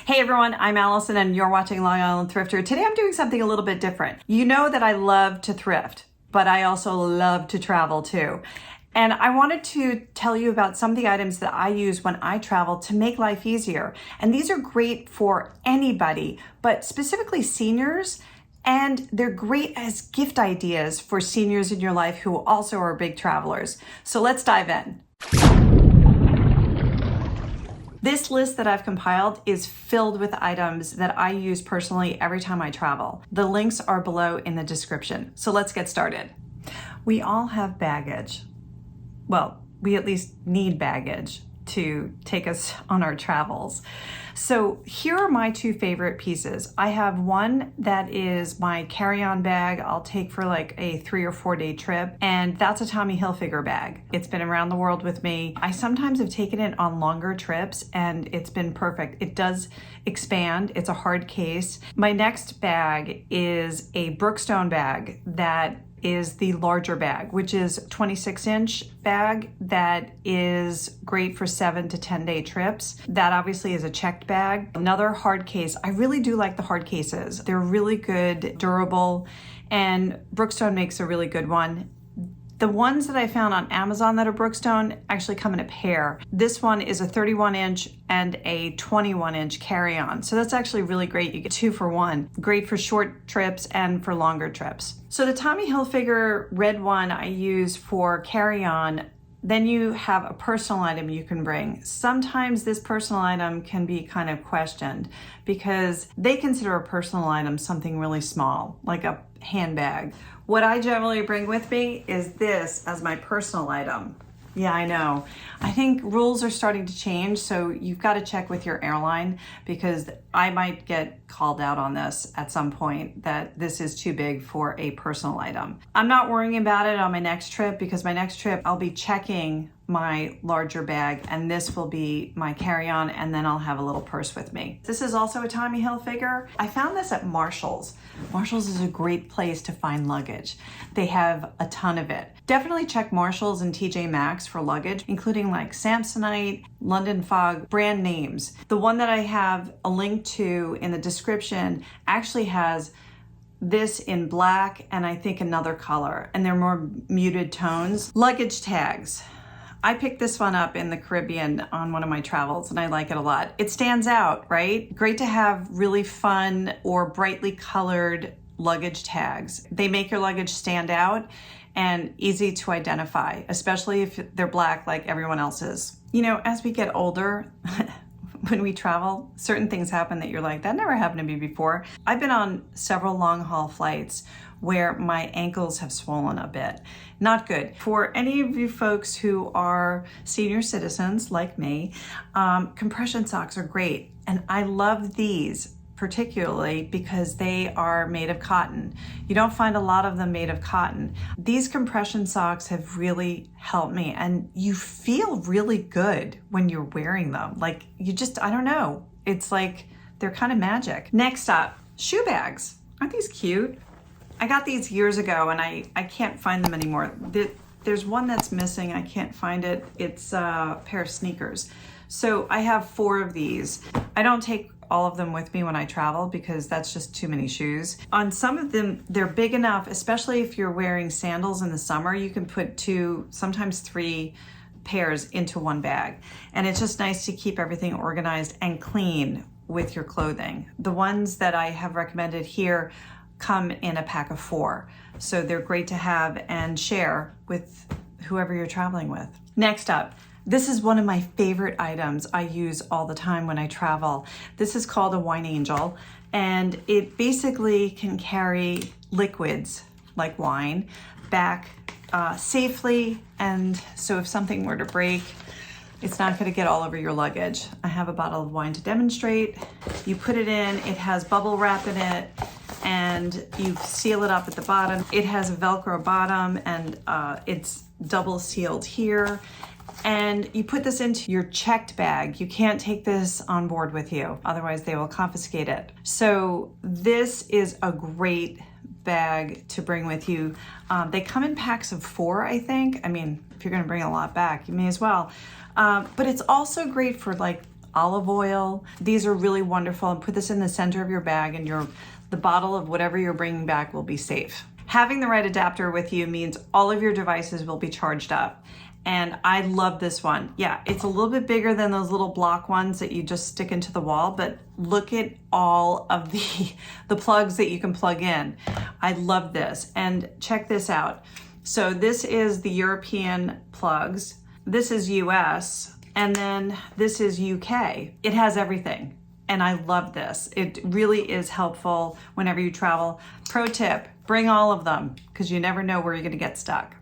Hey everyone, I'm Allison and you're watching Long Island Thrifter. Today I'm doing something a little bit different. You know that I love to thrift, but I also love to travel too. And I wanted to tell you about some of the items that I use when I travel to make life easier. And these are great for anybody, but specifically seniors. And they're great as gift ideas for seniors in your life who also are big travelers. So let's dive in. This list that I've compiled is filled with items that I use personally every time I travel. The links are below in the description. So let's get started. We all have baggage. Well, we at least need baggage to take us on our travels. So here are my two favorite pieces. I have one that is my carry-on bag I'll take for like a 3 or 4 day trip, and that's a Tommy Hilfiger bag. It's been around the world with me. I sometimes have taken it on longer trips and it's been perfect. It does expand, it's a hard case. My next bag is a Brookstone bag that is the larger bag, which is 26-inch bag that is great for 7 to 10 day trips. That obviously is a checked bag. Another hard case. I really do like the hard cases. They're really good, durable, and Brookstone makes a really good one. The ones that I found on Amazon that are Brookstone actually come in a pair. This one is a 31-inch and a 21-inch carry-on. So that's actually really great. You get 2 for 1. Great for short trips and for longer trips. So the Tommy Hilfiger red one I use for carry-on. Then you have a personal item you can bring. Sometimes this personal item can be kind of questioned because they consider a personal item something really small, like a handbag. What I generally bring with me is this as my personal item. Yeah, I know. I think rules are starting to change, so you've got to check with your airline because I might get called out on this at some point that this is too big for a personal item. I'm not worrying about it on my next trip because my next trip I'll be checking my larger bag and this will be my carry-on, and then I'll have a little purse with me. This is also a Tommy Hilfiger. I found this at Marshall's. Marshall's is a great place to find luggage. They have a ton of it. Definitely check Marshall's and TJ Maxx for luggage, including like Samsonite, London Fog, brand names. The one that I have a link to in the description actually has this in black and I think another color, and they're more muted tones. Luggage Tags. I picked this one up in the Caribbean on one of my travels and I like it a lot. It stands out, right? Great to have really fun or brightly colored luggage tags. They make your luggage stand out and easy to identify, especially if they're black like everyone else's. You know, as we get older, when we travel, certain things happen that you're like, that never happened to me before. I've been on several long haul flights where my ankles have swollen a bit. Not good. For any of you folks who are senior citizens like me, compression socks are great. And I love these particularly because they are made of cotton. You don't find a lot of them made of cotton. These compression socks have really helped me, and you feel really good when you're wearing them. Like you just, I don't know. It's like they're kind of magic. Next up, shoe bags. Aren't these cute? I got these years ago and I can't find them anymore. There's one that's missing, I can't find it. It's a pair of sneakers. So I have 4 of these. I don't take all of them with me when I travel because that's just too many shoes. On some of them, they're big enough, especially if you're wearing sandals in the summer, you can put 2, sometimes 3 pairs into one bag. And it's just nice to keep everything organized and clean with your clothing. The ones that I have recommended here come in a pack of 4. So they're great to have and share with whoever you're traveling with. Next up, this is one of my favorite items I use all the time when I travel. This is called a wine angel, and it basically can carry liquids like wine back safely. And so if something were to break, it's not going to get all over your luggage. I have a bottle of wine to demonstrate. You put it in, it has bubble wrap in it, and you seal it up at the bottom. It has a Velcro bottom and it's double sealed here. And you put this into your checked bag. You can't take this on board with you, otherwise they will confiscate it. So this is a great bag to bring with you. They come in packs of 4, I think. I mean, if you're gonna bring a lot back, you may as well. But it's also great for like olive oil. These are really wonderful, and put this in the center of your bag, and the bottle of whatever you're bringing back will be safe. Having the right adapter with you means all of your devices will be charged up. And I love this one. Yeah, it's a little bit bigger than those little block ones that you just stick into the wall, but look at all of the plugs that you can plug in. I love this. And check this out. So this is the European plugs. This is US, and then this is UK. It has everything. And I love this. It really is helpful whenever you travel. Pro tip, bring all of them, because you never know where you're gonna get stuck.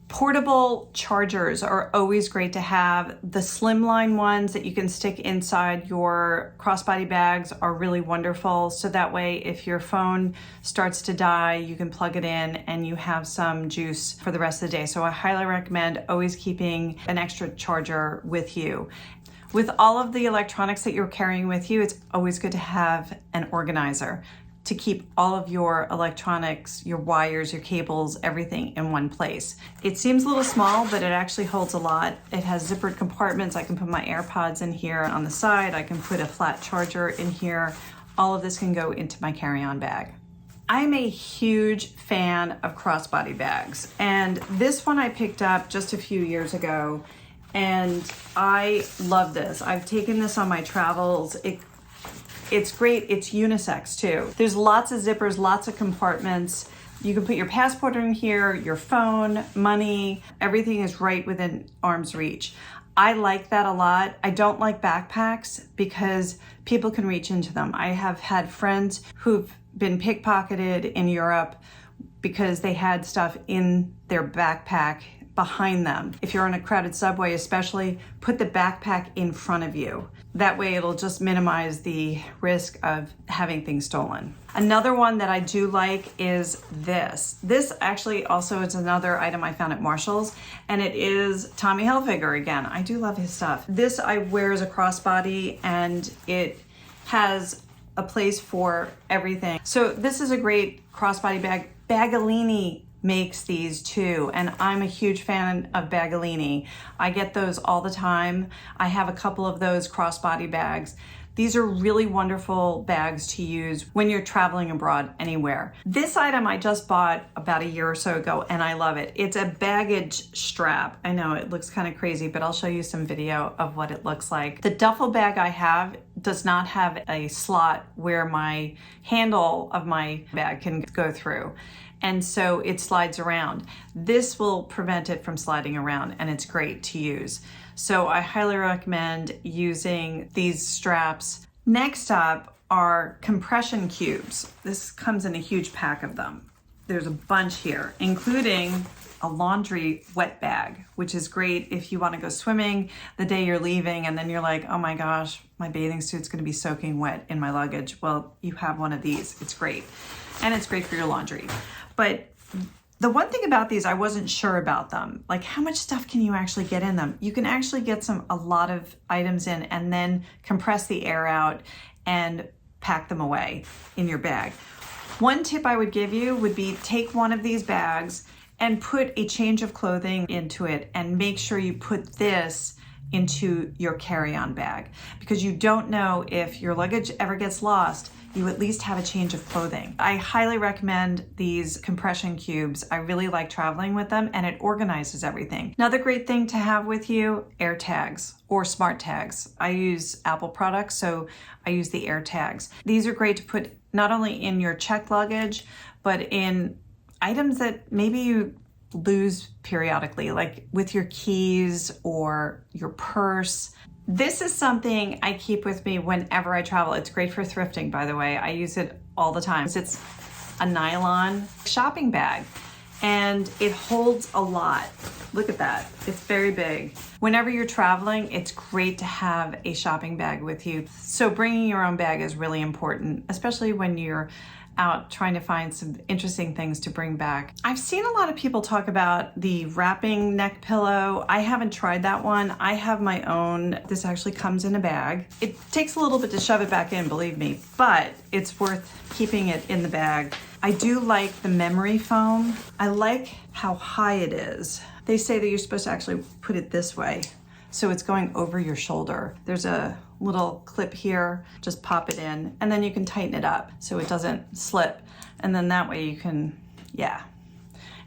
Portable chargers are always great to have. The slimline ones that you can stick inside your crossbody bags are really wonderful. So that way, if your phone starts to die, you can plug it in and you have some juice for the rest of the day. So I highly recommend always keeping an extra charger with you. With all of the electronics that you're carrying with you, it's always good to have an organizer to keep all of your electronics, your wires, your cables, everything in one place. It seems a little small, but it actually holds a lot. It has zippered compartments. I can put my AirPods in here on the side. I can put a flat charger in here. All of this can go into my carry-on bag. I'm a huge fan of crossbody bags, and this one I picked up just a few years ago, and I love this. I've taken this on my travels. It's great. It's unisex too. There's lots of zippers, lots of compartments. You can put your passport in here, your phone, money, everything is right within arm's reach. I like that a lot. I don't like backpacks because people can reach into them. I have had friends who've been pickpocketed in Europe because they had stuff in their backpack behind them. If you're on a crowded subway especially, put the backpack in front of you. That way it'll just minimize the risk of having things stolen. Another one that I do like is this. This actually also is another item I found at Marshall's, and it is Tommy Hilfiger again. I do love his stuff. This I wear as a crossbody, and it has a place for everything. So this is a great crossbody bag. Baggallini makes these too, and I'm a huge fan of Baggallini. I get those all the time. I have a couple of those crossbody bags. These are really wonderful bags to use when you're traveling abroad anywhere. This item I just bought about a year or so ago, and I love it. It's a baggage strap. I know it looks kind of crazy, but I'll show you some video of what it looks like. The duffel bag I have does not have a slot where my handle of my bag can go through, and so it slides around. This will prevent it from sliding around, and it's great to use. So I highly recommend using these straps. Next up are compression cubes. This comes in a huge pack of them. There's a bunch here, including a laundry wet bag, which is great if you want to go swimming the day you're leaving and then you're like, oh my gosh, my bathing suit's going to be soaking wet in my luggage. Well, you have one of these. It's great. And it's great for your laundry. But the one thing about these, I wasn't sure about them. Like, how much stuff can you actually get in them? You can actually get a lot of items in and then compress the air out and pack them away in your bag. One tip I would give you would be take one of these bags and put a change of clothing into it, and make sure you put this into your carry-on bag, because you don't know if your luggage ever gets lost. You at least have a change of clothing. I highly recommend these compression cubes. I really like traveling with them, and it organizes everything. Another great thing to have with you, air tags or smart tags. I use Apple products, so I use the air tags. These are great to put not only in your checked luggage, but in items that maybe you lose periodically, like with your keys or your purse. This is something I keep with me whenever I travel. It's great for thrifting, by the way. I use it all the time. It's a nylon shopping bag, and it holds a lot. Look at that. It's very big. Whenever you're traveling, it's great to have a shopping bag with you. So bringing your own bag is really important, especially when you're out trying to find some interesting things to bring back. I've seen a lot of people talk about the wrapping neck pillow. I haven't tried that one. I have my own. This actually comes in a bag. It takes a little bit to shove it back in, believe me, but it's worth keeping it in the bag. I do like the memory foam. I like how high it is. They say that you're supposed to actually put it this way, so it's going over your shoulder. There's a little clip here, just pop it in, and then you can tighten it up so it doesn't slip. And then that way you can, yeah.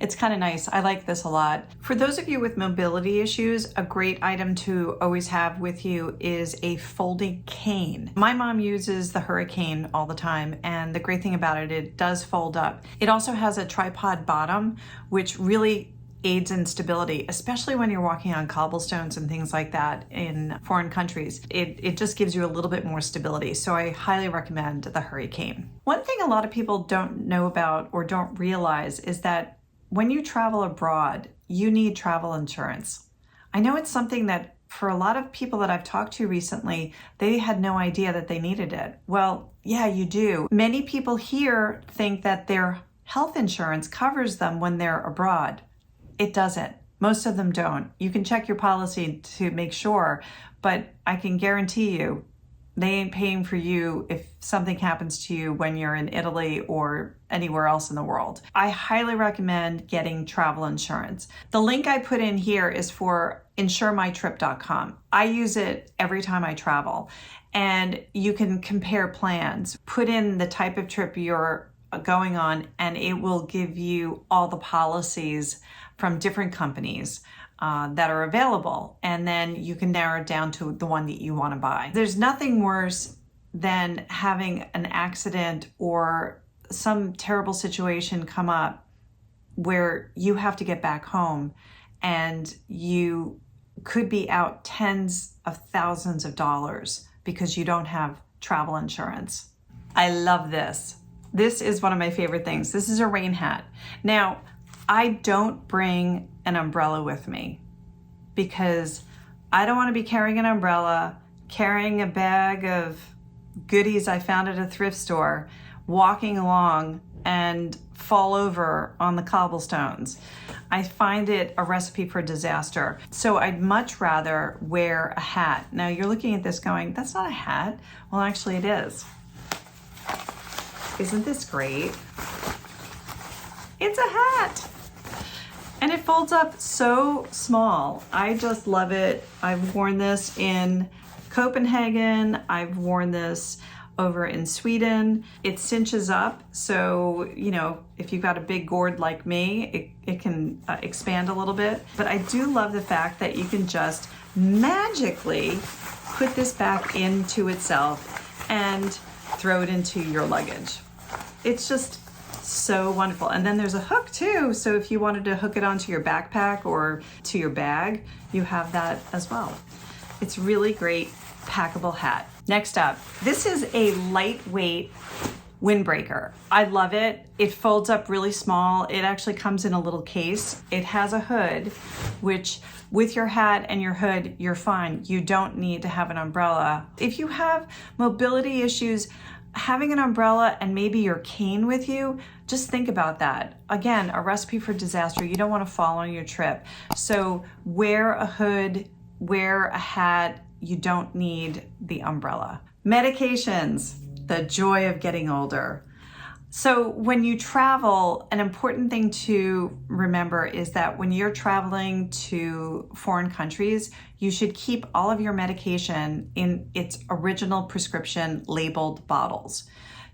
It's kind of nice. I like this a lot. For those of you with mobility issues, a great item to always have with you is a folding cane. My mom uses the Hurrycane all the time, and the great thing about it, it does fold up. It also has a tripod bottom, which really aids in stability, especially when you're walking on cobblestones and things like that in foreign countries. It just gives you a little bit more stability. So I highly recommend the Hurrycane. One thing a lot of people don't know about or don't realize is that when you travel abroad, you need travel insurance. I know it's something that for a lot of people that I've talked to recently, they had no idea that they needed it. Well, yeah, you do. Many people here think that their health insurance covers them when they're abroad. It doesn't. Most of them don't. You can check your policy to make sure, but I can guarantee you, they ain't paying for you if something happens to you when you're in Italy or anywhere else in the world. I highly recommend getting travel insurance. The link I put in here is for insuremytrip.com. I use it every time I travel, and you can compare plans, put in the type of trip you're going on, and it will give you all the policies from different companies that are available, and then you can narrow it down to the one that you want to buy. There's nothing worse than having an accident or some terrible situation come up where you have to get back home and you could be out tens of thousands of dollars because you don't have travel insurance. I love this. This is one of my favorite things. This is a rain hat. Now, I don't bring an umbrella with me because I don't want to be carrying an umbrella, carrying a bag of goodies I found at a thrift store, walking along and fall over on the cobblestones. I find it a recipe for disaster. So I'd much rather wear a hat. Now you're looking at this going, that's not a hat. Well, actually it is. Isn't this great? It's a hat. And it folds up so small. I just love it. I've worn this in Copenhagen. I've worn this over in Sweden. It cinches up, so you know, if you've got a big gourd like me, it can expand a little bit. But I do love the fact that you can just magically put this back into itself and throw it into your luggage. It's just so wonderful. And then there's a hook too, so if you wanted to hook it onto your backpack or to your bag, you have that as well. It's really great packable hat. Next up, this is a lightweight windbreaker. I love it. It folds up really small. It actually comes in a little case. It has a hood, which with your hat and your hood, you're fine. You don't need to have an umbrella. If you have mobility issues, having an umbrella and maybe your cane with you, just think about that. Again, a recipe for disaster. You don't want to fall on your trip. So wear a hood, wear a hat. You don't need the umbrella. Medications, the joy of getting older. So when you travel, an important thing to remember is that when you're traveling to foreign countries, you should keep all of your medication in its original prescription labeled bottles.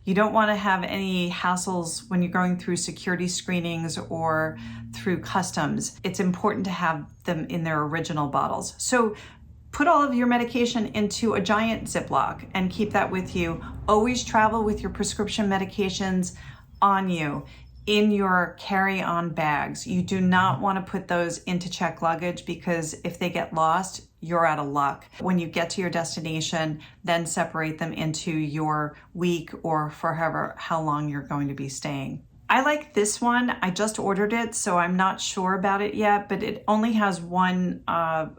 You don't want to have any hassles when you're going through security screenings or through customs. It's important to have them in their original bottles. So put all of your medication into a giant Ziploc and keep that with you. Always travel with your prescription medications on you in your carry-on bags. You do not want to put those into checked luggage because if they get lost, you're out of luck. When you get to your destination, then separate them into your week or for how long you're going to be staying. I like this one. I just ordered it, so I'm not sure about it yet, but it only has one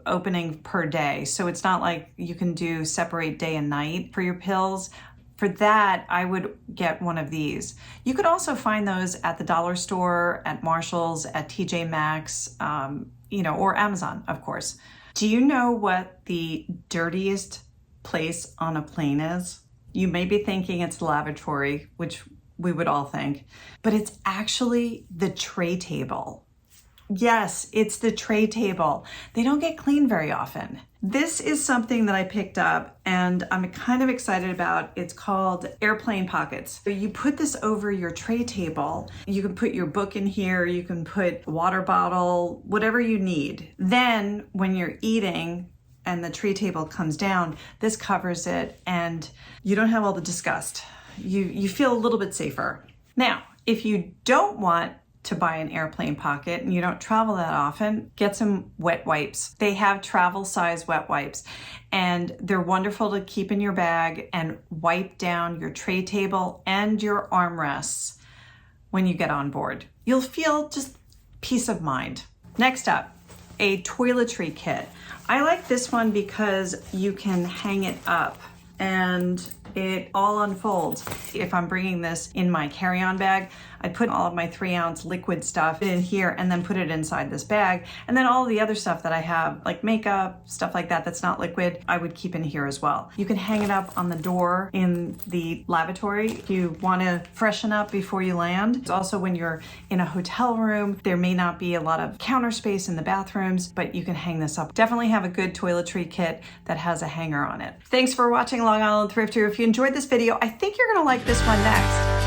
opening per day. So it's not like you can do separate day and night for your pills. For that, I would get one of these. You could also find those at the dollar store, at Marshall's, at TJ Maxx, or Amazon, of course. Do you know what the dirtiest place on a plane is? You may be thinking it's the lavatory, which we would all think, but it's actually the tray table. Yes, it's the tray table. They don't get cleaned very often. This is something that I picked up and I'm kind of excited about. It's called airplane pockets. So you put this over your tray table. You can put your book in here. You can put a water bottle, whatever you need. Then when you're eating and the tray table comes down, this covers it and you don't have all the disgust. You feel a little bit safer. Now, if you don't want to buy an airplane pocket and you don't travel that often, get some wet wipes. They have travel size wet wipes and they're wonderful to keep in your bag and wipe down your tray table and your armrests when you get on board. You'll feel just peace of mind. Next up, a toiletry kit. I like this one because you can hang it up and it all unfolds. If I'm bringing this in my carry-on bag, I put all of my 3-ounce liquid stuff in here and then put it inside this bag. And then all the other stuff that I have, like makeup, stuff like that that's not liquid, I would keep in here as well. You can hang it up on the door in the lavatory if you want to freshen up before you land. Also, when you're in a hotel room, there may not be a lot of counter space in the bathrooms, but you can hang this up. Definitely have a good toiletry kit that has a hanger on it. Thanks for watching Long Island Thrifter. If you enjoyed this video, I think you're gonna like this one next.